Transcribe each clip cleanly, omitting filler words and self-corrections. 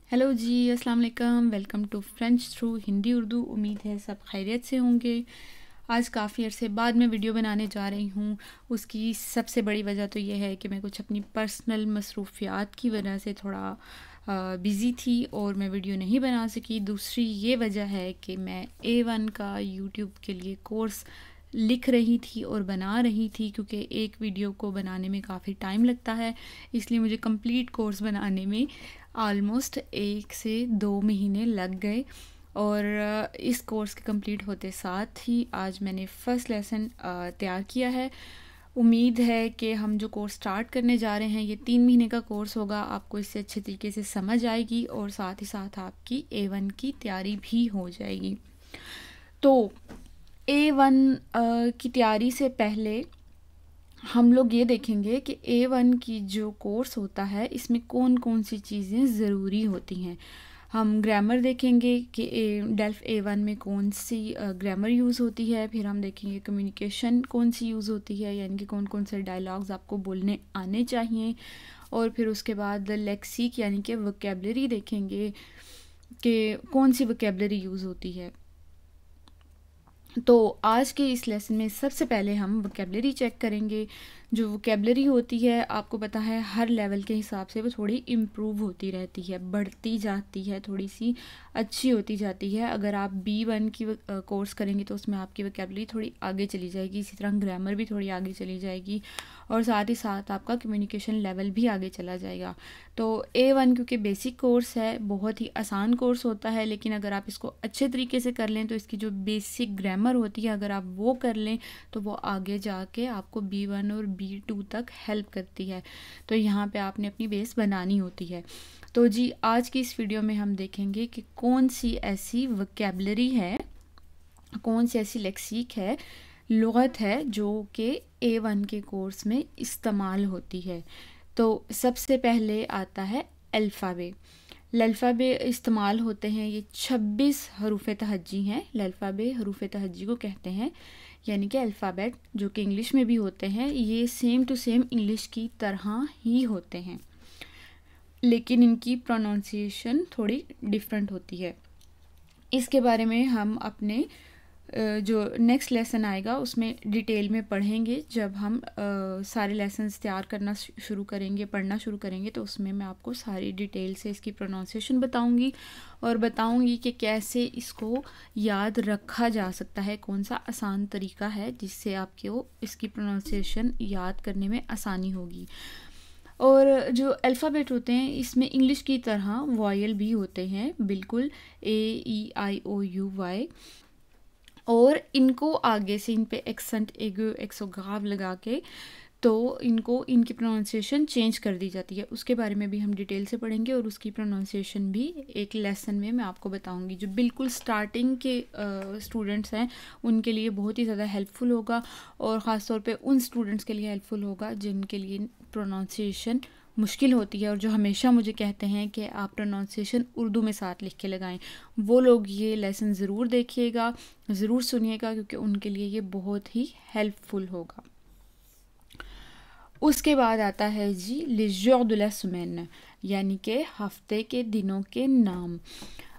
Hello जी, अस्सलाम वालेकुम। Welcome to French through Hindi Urdu. उम्मीद है सब खैरियत से होंगे। आज काफ़ी अरसे बाद मैं वीडियो बनाने जा रही हूँ। उसकी सबसे बड़ी वजह तो ये है कि मैं कुछ अपनी पर्सनल मसरूफियात की वजह से थोड़ा बिज़ी थी और मैं वीडियो नहीं बना सकी। दूसरी ये वजह है कि मैं A1 का यूट्यूब के लिए कोर्स लिख रही थी और बना रही थी, क्योंकि एक वीडियो को बनाने में काफ़ी टाइम लगता है, इसलिए मुझे कंप्लीट कोर्स बनाने में ऑलमोस्ट 1 से 2 महीने लग गए। और इस कोर्स के कंप्लीट होते साथ ही आज मैंने फ़र्स्ट लेसन तैयार किया है। उम्मीद है कि हम जो कोर्स स्टार्ट करने जा रहे हैं ये 3 महीने का कोर्स होगा। आपको इससे अच्छे तरीके से समझ आएगी और साथ ही साथ आपकी A1 की तैयारी भी हो जाएगी। तो A1 की तैयारी से पहले हम लोग ये देखेंगे कि A1 की जो कोर्स होता है इसमें कौन कौन सी चीज़ें ज़रूरी होती हैं। हम ग्रामर देखेंगे कि डेल्फ A1 में कौन सी ग्रामर यूज़ होती है। फिर हम देखेंगे कम्युनिकेशन कौन सी यूज़ होती है, यानी कि कौन कौन से डायलॉग्स आपको बोलने आने चाहिए। और फिर उसके बाद लेक्सिक यानी कि वोकेबलरी देखेंगे कि कौन सी वोकेबलरी यूज़ होती है। तो आज के इस लेसन में सबसे पहले हम वोकेबलरी चेक करेंगे। जो वोकेबलरी होती है आपको पता है हर लेवल के हिसाब से वो थोड़ी इम्प्रूव होती रहती है, बढ़ती जाती है, थोड़ी सी अच्छी होती जाती है। अगर आप B1 की कोर्स करेंगे तो उसमें आपकी वोकेबलरी थोड़ी आगे चली जाएगी, इसी तरह ग्रामर भी थोड़ी आगे चली जाएगी और साथ ही साथ आपका कम्युनिकेशन लेवल भी आगे चला जाएगा। तो A1 क्योंकि बेसिक कोर्स है, बहुत ही आसान कोर्स होता है, लेकिन अगर आप इसको अच्छे तरीके से कर लें तो इसकी जो बेसिक ग्रामर होती है अगर आप वो कर लें तो वो आगे जाके आपको B1 और B2 तक हेल्प करती है। तो यहाँ पे आपने अपनी बेस बनानी होती है। तो जी आज की इस वीडियो में हम देखेंगे कि कौन सी ऐसी वोकेबलरी है, कौन सी ऐसी लेक्सिक है, लुग़त है जो कि A1 के कोर्स में इस्तेमाल होती है। तो सबसे पहले आता है अल्फ़ाबे। अल्फ़ाबे इस्तेमाल होते हैं, ये 26 हरूफ तहज्जी हैं। अल्फ़ाबे हरूफ तहज्जी को कहते हैं, यानी कि अल्फ़ाबेट जो कि इंग्लिश में भी होते हैं, ये सेम टू सेम इंग्लिश की तरह ही होते हैं, लेकिन इनकी प्रोनाउंसिएशन थोड़ी डिफरेंट होती है। इसके बारे में हम अपने जो नेक्स्ट लेसन आएगा उसमें डिटेल में पढ़ेंगे। जब हम सारे लेसन्स तैयार करना शुरू करेंगे, पढ़ना शुरू करेंगे, तो उसमें मैं आपको सारी डिटेल से इसकी प्रोनाउंसिएशन बताऊंगी और बताऊंगी कि कैसे इसको याद रखा जा सकता है, कौन सा आसान तरीका है जिससे आपको इसकी प्रोनाउंसिएशन याद करने में आसानी होगी। और जो अल्फ़ाबेट होते हैं इसमें इंग्लिश की तरह वॉयल भी होते हैं, बिल्कुल A E I O U Y, और इनको आगे से इन पे एक्सेंट एगो एक्सोगाव लगा के तो इनको इनकी प्रोनाउंसिएशन चेंज कर दी जाती है। उसके बारे में भी हम डिटेल से पढ़ेंगे और उसकी प्रोनाउंसिएशन भी एक लेसन में मैं आपको बताऊंगी। जो बिल्कुल स्टार्टिंग के स्टूडेंट्स हैं उनके लिए बहुत ही ज़्यादा हेल्पफुल होगा और ख़ास तौर पे उन स्टूडेंट्स के लिए हेल्पफुल होगा जिनके लिए प्रोनाउंसिएशन मुश्किल होती है और जो हमेशा मुझे कहते हैं कि आप प्रोनाउंसिएशन उर्दू में साथ लिख के लगाएं। वो लोग ये लेसन ज़रूर देखिएगा, ज़रूर सुनिएगा, क्योंकि उनके लिए ये बहुत ही हेल्पफुल होगा। उसके बाद आता है जी les jours de la semaine, यानी कि हफ्ते के दिनों के नाम।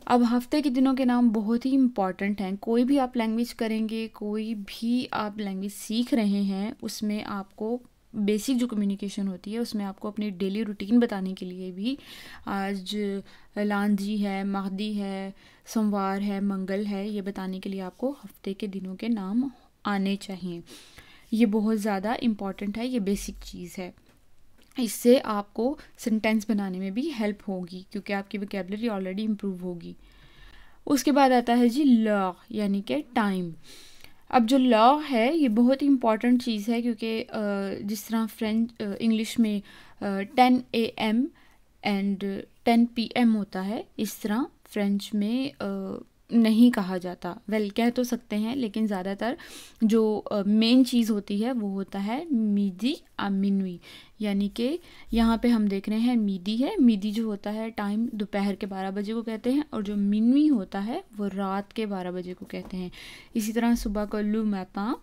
अब हफ्ते के दिनों के नाम बहुत ही इम्पॉर्टेंट हैं। कोई भी आप लैंग्वेज करेंगे, कोई भी आप लैंग्वेज सीख रहे हैं, उसमें आपको बेसिक जो कम्युनिकेशन होती है उसमें आपको अपनी डेली रूटीन बताने के लिए भी आज लांजी है, महदी है, सोमवार है, मंगल है, ये बताने के लिए आपको हफ्ते के दिनों के नाम आने चाहिए। ये बहुत ज़्यादा इम्पॉर्टेंट है, ये बेसिक चीज़ है। इससे आपको सेंटेंस बनाने में भी हेल्प होगी क्योंकि आपकी वोकेबलरी ऑलरेडी इम्प्रूव होगी। उसके बाद आता है जी लॉ, यानी कि टाइम। अब जो लॉ है ये बहुत ही इम्पॉर्टेंट चीज़ है, क्योंकि जिस तरह फ्रेंच इंग्लिश में 10 AM एंड 10 PM होता है, इस तरह फ्रेंच में नहीं कहा जाता। कह तो सकते हैं, लेकिन ज़्यादातर जो मेन चीज़ होती है वो होता है मीदी आ मिनवी, यानी कि यहाँ पे हम देख रहे हैं मीदी है। मीदी जो होता है टाइम दोपहर के 12 बजे को कहते हैं, और जो मिनवी होता है वो रात के 12 बजे को कहते हैं। इसी तरह सुबह को लू मैता,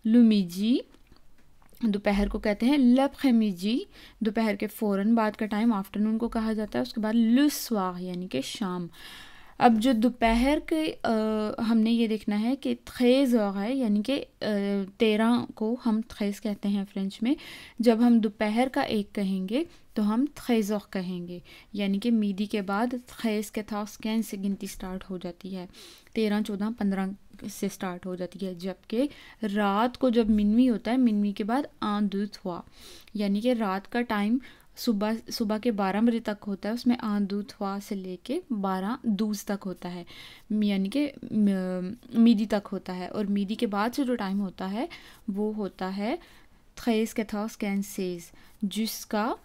लू मीजी, दोपहर को कहते हैं l'après-midi, दोपहर के फ़ौरन बाद का टाइम आफ्टरनून को कहा जाता है। उसके बाद le soir यानी कि शाम। अब जो दोपहर के हमने ये देखना है कि 13 heures है, यानी कि 13 को हम 13 कहते हैं फ्रेंच में। जब हम दोपहर का 1 कहेंगे तो हम 13 heures कहेंगे, यानी कि मीडी के बाद 13 के 15 से गिनती स्टार्ट हो जाती है, 13, 14, 15 से स्टार्ट हो जाती है। जबकि रात को जब मिनवी होता है, मिनवी के बाद 1, 2, 3, यानी कि रात का टाइम सुबह के 12 बजे तक होता है, उसमें 1, 2, 3 से लेके 12, 12 तक होता है, यानी कि मीडी तक होता है। और मीडी के बाद से जो टाइम होता है वो होता है 13, 14, 15, 16 जिसका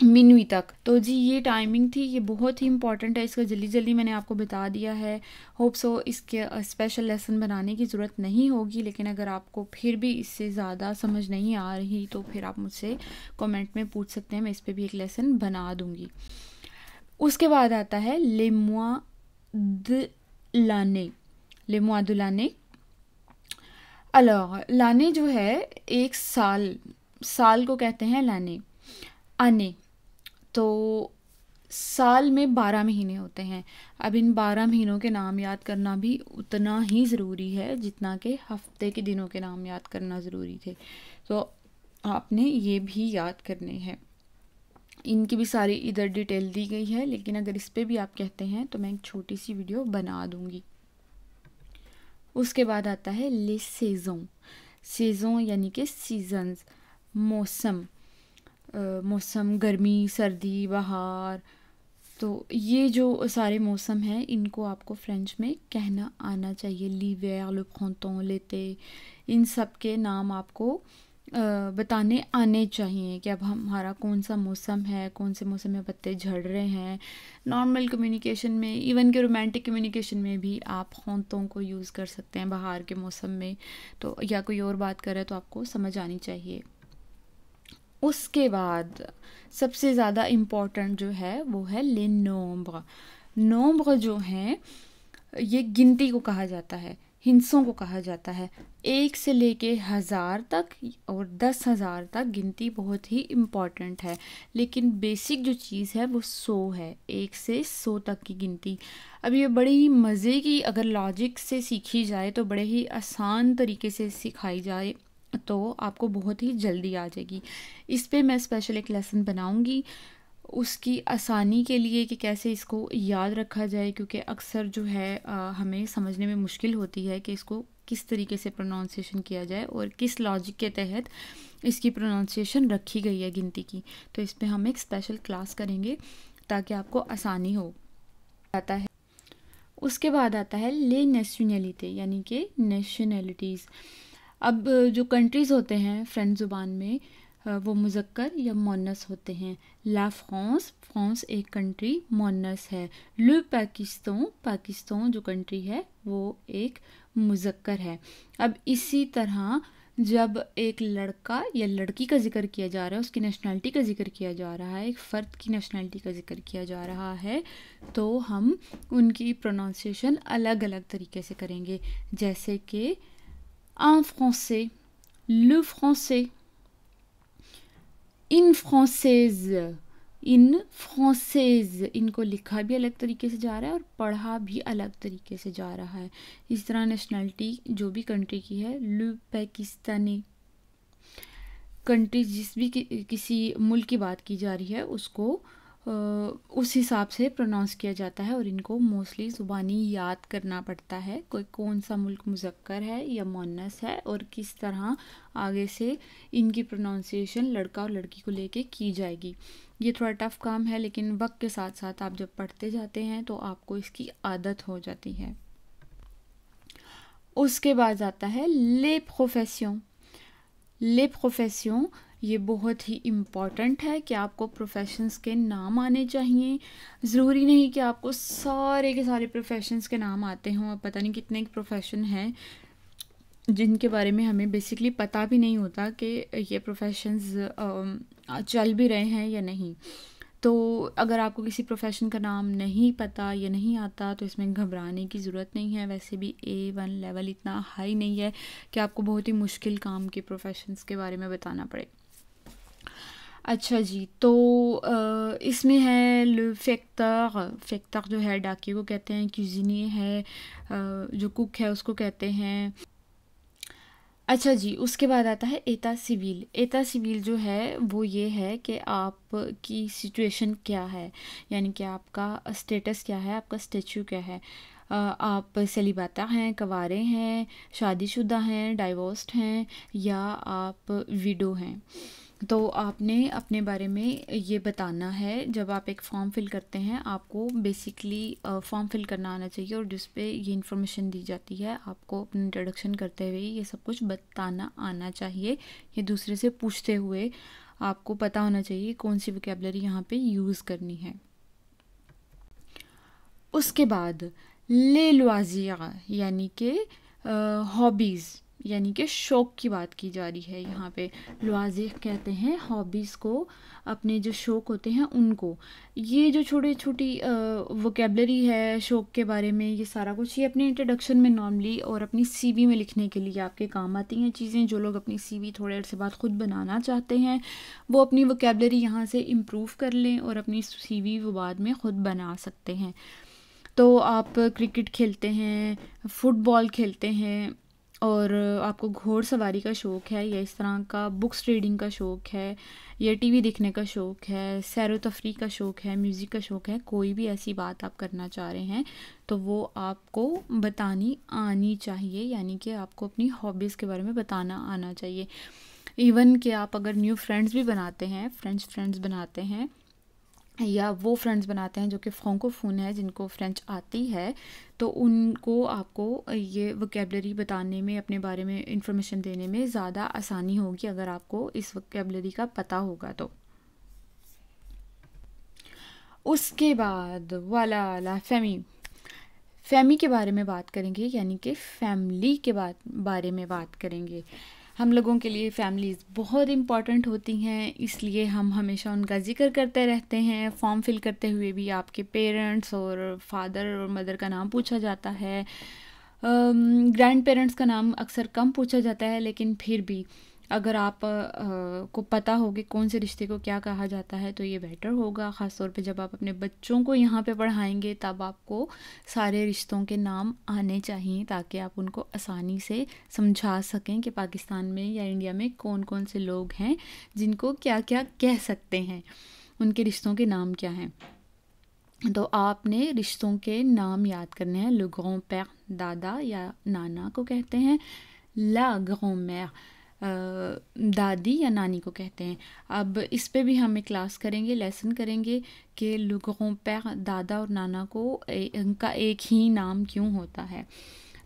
मिनवी तक। तो जी ये टाइमिंग थी, ये बहुत ही इंपॉर्टेंट है, इसका जल्दी जल्दी मैंने आपको बता दिया है। होप सो इसके स्पेशल लेसन बनाने की ज़रूरत नहीं होगी, लेकिन अगर आपको फिर भी इससे ज़्यादा समझ नहीं आ रही तो फिर आप मुझसे कमेंट में पूछ सकते हैं, मैं इस पर भी एक लेसन बना दूँगी। उसके बाद आता है les mois de l'année, les mois de l'année। alors l'année जो है एक साल को कहते हैं l'année, आने। तो साल में 12 महीने होते हैं। अब इन 12 महीनों के नाम याद करना भी उतना ही ज़रूरी है जितना कि हफ्ते के दिनों के नाम याद करना ज़रूरी थे, तो आपने ये भी याद करने हैं। इनकी भी सारी इधर डिटेल दी गई है, लेकिन अगर इस पे भी आप कहते हैं तो मैं एक छोटी सी वीडियो बना दूँगी। उसके बाद आता है les saisons, saison यानी कि सीजन्स, मौसम, मौसम गर्मी, सर्दी, बहार। तो ये जो सारे मौसम हैं इनको आपको फ्रेंच में कहना आना चाहिए। l'hiver, le printemps, l'été, इन सब के नाम आपको बताने आने चाहिए कि अब हमारा कौन सा मौसम है, कौन से मौसम में पत्ते झड़ रहे हैं। नॉर्मल कम्युनिकेशन में, इवन के रोमांटिक कम्युनिकेशन में भी आप ख़ोंतों को यूज़ कर सकते हैं बाहर के मौसम में, तो या कोई और बात कर रहा है तो आपको समझ आनी चाहिए। उसके बाद सबसे ज़्यादा इम्पॉर्टेंट जो है वो है les nombres। नोम्ब्र जो हैं ये गिनती को कहा जाता है, हिंसों को कहा जाता है। 1 से लेके 1000 तक और 10,000 तक गिनती बहुत ही इम्पॉर्टेंट है, लेकिन बेसिक जो चीज़ है वो 100 है, 1 से 100 तक की गिनती। अब ये बड़े ही मज़े की अगर लॉजिक से सीखी जाए तो बड़े ही आसान तरीके से सिखाई जाए तो आपको बहुत ही जल्दी आ जाएगी। इस पे मैं स्पेशल एक लेसन बनाऊंगी उसकी आसानी के लिए कि कैसे इसको याद रखा जाए, क्योंकि अक्सर जो है हमें समझने में मुश्किल होती है कि इसको किस तरीके से प्रोनाउंसिएशन किया जाए और किस लॉजिक के तहत इसकी प्रोनाउंसिएशन रखी गई है गिनती की। तो इस पे हम एक स्पेशल क्लास करेंगे ताकि आपको आसानी हो आता है। उसके बाद आता है ले नेशनलिटी यानी कि नेशनलिटीज़। अब जो कंट्रीज़ होते हैं फ्रेंच ज़ुबान में वो मुज़क्कर या मोनस होते हैं। ला फ्रांस, फ्रांस एक कंट्री मोनस है। ले पाकिस्तान, पाकिस्तान जो कंट्री है वो एक मुज़क्कर है। अब इसी तरह जब एक लड़का या लड़की का जिक्र किया जा रहा है, उसकी नेशनलिटी का जिक्र किया जा रहा है, एक फ़र्द की नेशनलिटी का जिक्र किया जा रहा है, तो हम उनकी प्रोनाउंसिएशन अलग अलग तरीके से करेंगे। जैसे कि un français, le français, une française, इन फ्रांसेज, इनको लिखा भी अलग तरीके से जा रहा है और पढ़ा भी अलग तरीके से जा रहा है। इस तरह नेशनलिटी जो भी कंट्री की है, ले पाकिस्तानी, कंट्री जिस भी किसी मुल्क की बात की जा रही है उसको उस हिसाब से प्रोनाउंस किया जाता है और इनको मोस्टली ज़ुबानी याद करना पड़ता है, कोई कौन सा मुल्क मुज़क्कर है या मोनस है और किस तरह आगे से इनकी प्रोनाउंसिएशन लड़का और लड़की को लेके की जाएगी। ये थोड़ा टफ़ काम है, लेकिन वक्त के साथ साथ आप जब पढ़ते जाते हैं तो आपको इसकी आदत हो जाती है। उसके बाद आता है ले प्रोफेशन। ले प्रोफेशन ये बहुत ही इम्पॉर्टेंट है कि आपको प्रोफेशंस के नाम आने चाहिए। ज़रूरी नहीं कि आपको सारे के सारे प्रोफेशंस के नाम आते हों। पता नहीं कितने प्रोफेशन हैं जिनके बारे में हमें बेसिकली पता भी नहीं होता कि ये प्रोफेशंस चल भी रहे हैं या नहीं। तो अगर आपको किसी प्रोफेशन का नाम नहीं पता या नहीं आता तो इसमें घबराने की ज़रूरत नहीं है। वैसे भी A1 लेवल इतना हाई नहीं है कि आपको बहुत ही मुश्किल काम के प्रोफेशंस के बारे में बताना पड़े। अच्छा जी, तो इसमें है लो फैक्टर। फैक्टर जो है डाकिये को कहते हैं, क्यूजिनियर है जो कुक है उसको कहते हैं। अच्छा जी, उसके बाद आता है एता सिविल। एता सिविल जो है वो ये है कि आपकी सिचुएशन क्या है, यानी कि आपका स्टेटस क्या है, आपका स्टेचू क्या है। आप सेलिबाता हैं, कवारे हैं, शादीशुदा हैं, डाइवोर्स्ड हैं या आप विडो हैं। तो आपने अपने बारे में ये बताना है। जब आप एक फॉर्म फिल करते हैं आपको बेसिकली फॉर्म फिल करना आना चाहिए और जिस पे ये इन्फॉर्मेशन दी जाती है आपको अपनी इंट्रोडक्शन करते हुए ये सब कुछ बताना आना चाहिए। ये दूसरे से पूछते हुए आपको पता होना चाहिए कौन सी वोकैबुलरी यहाँ पे यूज़ करनी है। उसके बाद ले लॉजियर यानी कि हॉबीज़ यानी कि शौक़ की बात की जा रही है यहाँ पे। लॉजियर कहते हैं हॉबीज़ को, अपने जो शौक़ होते हैं उनको। ये जो छोटी छोटी वोकैबुलरी है शौक़ के बारे में, ये सारा कुछ ये अपने इंट्रोडक्शन में नॉर्मली और अपनी सीवी में लिखने के लिए आपके काम आती हैं चीज़ें। जो लोग अपनी सीवी थोड़े अरसे बाद ख़ुद बनाना चाहते हैं वो अपनी वोकैबुलरी यहाँ से इम्प्रूव कर लें और अपनी सीवी वो बाद में ख़ुद बना सकते हैं। तो आप क्रिकेट खेलते हैं, फुटबॉल खेलते हैं और आपको घोड़सवारी का शौक़ है या इस तरह का बुक्स रीडिंग का शौक़ है या टीवी देखने का शौक़ है, सैर व तफरीह का शौक़ है, म्यूज़िक का शौक़ है, कोई भी ऐसी बात आप करना चाह रहे हैं तो वो आपको बतानी आनी चाहिए, यानी कि आपको अपनी हॉबीज़ के बारे में बताना आना चाहिए। इवन कि आप अगर न्यू फ्रेंड्स भी बनाते हैं, फ्रेंड्स बनाते हैं या वो फ्रेंड्स बनाते हैं जो कि फ्रांकोफोन है, जिनको फ्रेंच आती है, तो उनको आपको ये वोकैबुलरी बताने में, अपने बारे में इंफॉर्मेशन देने में ज़्यादा आसानी होगी अगर आपको इस वोकैबुलरी का पता होगा तो। उसके बाद वाला फैमी के बारे में बात करेंगे, यानी कि फैमिली के बारे में बात करेंगे। हम लोगों के लिए फैमिलीज़ बहुत इम्पॉर्टेंट होती हैं, इसलिए हम हमेशा उनका ज़िक्र करते रहते हैं। फॉर्म फिल करते हुए भी आपके पेरेंट्स और फादर और मदर का नाम पूछा जाता है। ग्रैंड पेरेंट्स का नाम अक्सर कम पूछा जाता है, लेकिन फिर भी अगर आप को पता हो कि कौन से रिश्ते को क्या कहा जाता है तो ये बेटर होगा। ख़ास तौर पे जब आप अपने बच्चों को यहाँ पे पढ़ाएंगे तब आपको सारे रिश्तों के नाम आने चाहिए ताकि आप उनको आसानी से समझा सकें कि पाकिस्तान में या इंडिया में कौन कौन से लोग हैं जिनको क्या क्या कह सकते हैं, उनके रिश्तों के नाम क्या हैं। तो आपने रिश्तों के नाम याद करने हैं। ले ग्रैंड-पेर दादा या नाना को कहते हैं, ला ग्रैंड-मेर दादी या नानी को कहते हैं। अब इस पे भी हम एक क्लास करेंगे, लेसन करेंगे कि ले ग्रैंड-पेर दादा और नाना को उनका एक ही नाम क्यों होता है।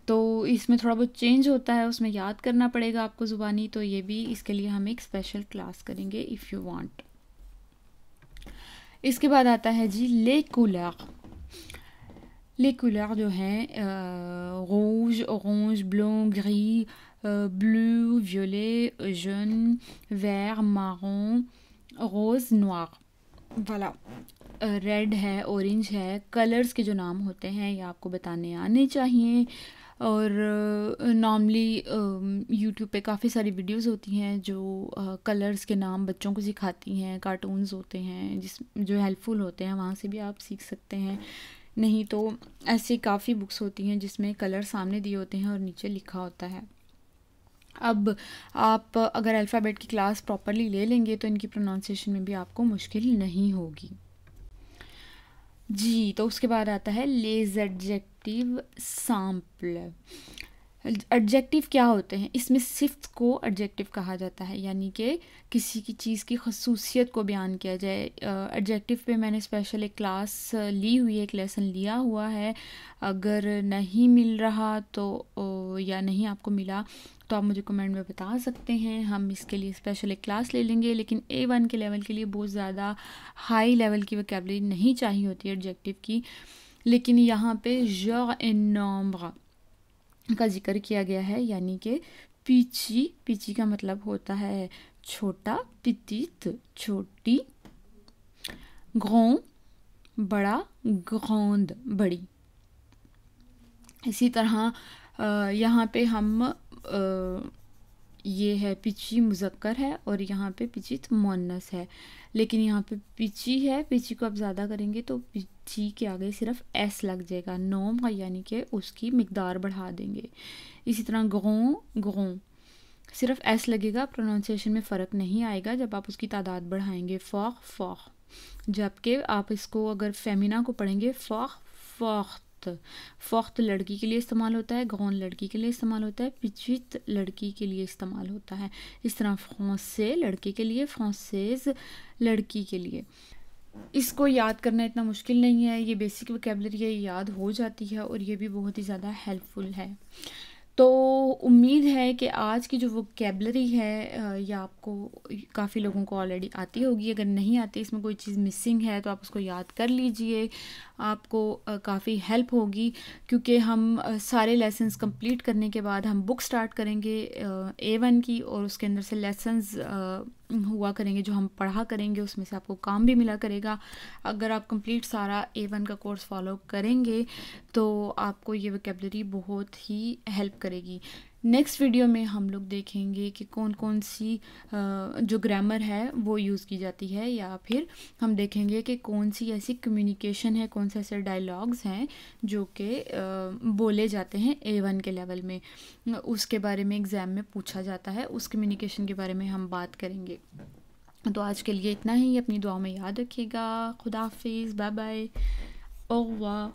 तो इसमें थोड़ा बहुत चेंज होता है, उसमें याद करना पड़ेगा आपको ज़ुबानी, तो ये भी इसके लिए हम एक स्पेशल क्लास करेंगे इफ़ यू वांट। इसके बाद आता है जी ले कूलर। ले कूलर जो हैं रूज, ऑरेंज, ब्लू, ग्री, ब्लू, वियोलेट, जॉन, वेर, मारोन, रोज़, नोir। वाला रेड है, ऑरेंज है, कलर्स के जो नाम होते हैं ये आपको बताने आने चाहिए। और नॉर्मली यूट्यूब पे काफ़ी सारी वीडियोस होती हैं जो कलर्स के नाम बच्चों को सिखाती हैं, कार्टून्स होते हैं जो हेल्पफुल होते हैं, वहाँ से भी आप सीख सकते हैं। नहीं तो ऐसी काफ़ी बुक्स होती हैं जिसमें कलर सामने दिए होते हैं और नीचे लिखा होता है। अब आप अगर अल्फ़ाबेट की क्लास प्रॉपरली ले लेंगे तो इनकी प्रोनाउंसिएशन में भी आपको मुश्किल नहीं होगी जी। तो उसके बाद आता है लेज़ एडजेक्टिव सैम्पल। एडजेक्टिव क्या होते हैं? इसमें सिफ्त को एडजेक्टिव कहा जाता है, यानी कि किसी की चीज़ की खसूसियत को बयान किया जाए। एडजेक्टिव पे मैंने स्पेशल एक क्लास ली हुई है, एक लेसन लिया हुआ है। अगर नहीं मिल रहा तो या नहीं आपको मिला तो आप मुझे कमेंट में बता सकते हैं, हम इसके लिए स्पेशल एक क्लास ले लेंगे। लेकिन A1 के लेवल के लिए बहुत ज़्यादा हाई लेवल की वोकैबुलरी नहीं चाहिए होती है एडजेक्टिव की। लेकिन यहाँ पे ज एन नॉम्ब्र का जिक्र किया गया है, यानी कि पीची का मतलब होता है छोटा, पितीत छोटी, ग्रों बड़ा, ग्रोंद बड़ी। इसी तरह यहाँ पे हम ये है पिची मुज़क्कर है और यहाँ पे पिचित मुअन्नस है, लेकिन यहाँ पे पिची है, पिची को आप ज़्यादा करेंगे तो पिची के आगे सिर्फ एस लग जाएगा, नोम यानी कि उसकी मिकदार बढ़ा देंगे। इसी तरह ग्रों, ग्रों सिर्फ एस लगेगा, प्रोनाउंसिएशन में फ़र्क नहीं आएगा जब आप उसकी तादाद बढ़ाएंगे। फ़ॉख, फ़ॉख, जबकि आप इसको अगर फेमिना को पढ़ेंगे फ़ॉख, फ़ॉख्त। फ़ॉख्त लड़की के लिए इस्तेमाल होता है, ग्रोन लड़की के लिए इस्तेमाल होता है, पिचित लड़की के लिए इस्तेमाल होता है। इस तरह फ्रांसे लड़के के लिए, फ्रांसेज लड़की के लिए। इसको याद करना इतना मुश्किल नहीं है, ये बेसिक वोकैबुलरी है, याद हो जाती है और ये भी बहुत ही ज़्यादा हेल्पफुल है। तो उम्मीद है कि आज की जो वोकैबुलरी है ये आपको, काफ़ी लोगों को ऑलरेडी आती होगी। अगर नहीं आती, इसमें कोई चीज़ मिसिंग है तो आप उसको याद कर लीजिए, आपको काफ़ी हेल्प होगी। क्योंकि हम सारे लेसन्स कंप्लीट करने के बाद हम बुक स्टार्ट करेंगे A1 की, और उसके अंदर से लेसन्स हुआ करेंगे जो हम पढ़ा करेंगे, उसमें से आपको काम भी मिला करेगा। अगर आप कंप्लीट सारा A1 का कोर्स फॉलो करेंगे तो आपको ये वोकैबुलरी बहुत ही हेल्प करेगी। नेक्स्ट वीडियो में हम लोग देखेंगे कि कौन कौन सी जो ग्रामर है वो यूज़ की जाती है, या फिर हम देखेंगे कि कौन सी ऐसी कम्युनिकेशन है, कौन से ऐसे डायलॉग्स हैं जो कि बोले जाते हैं A1 के लेवल में, उसके बारे में एग्ज़ाम में पूछा जाता है, उस कम्युनिकेशन के बारे में हम बात करेंगे। तो आज के लिए इतना ही, अपनी दुआ में याद रखिएगा। खुदा हाफिज़, बाय बाय, औ रेवुआर।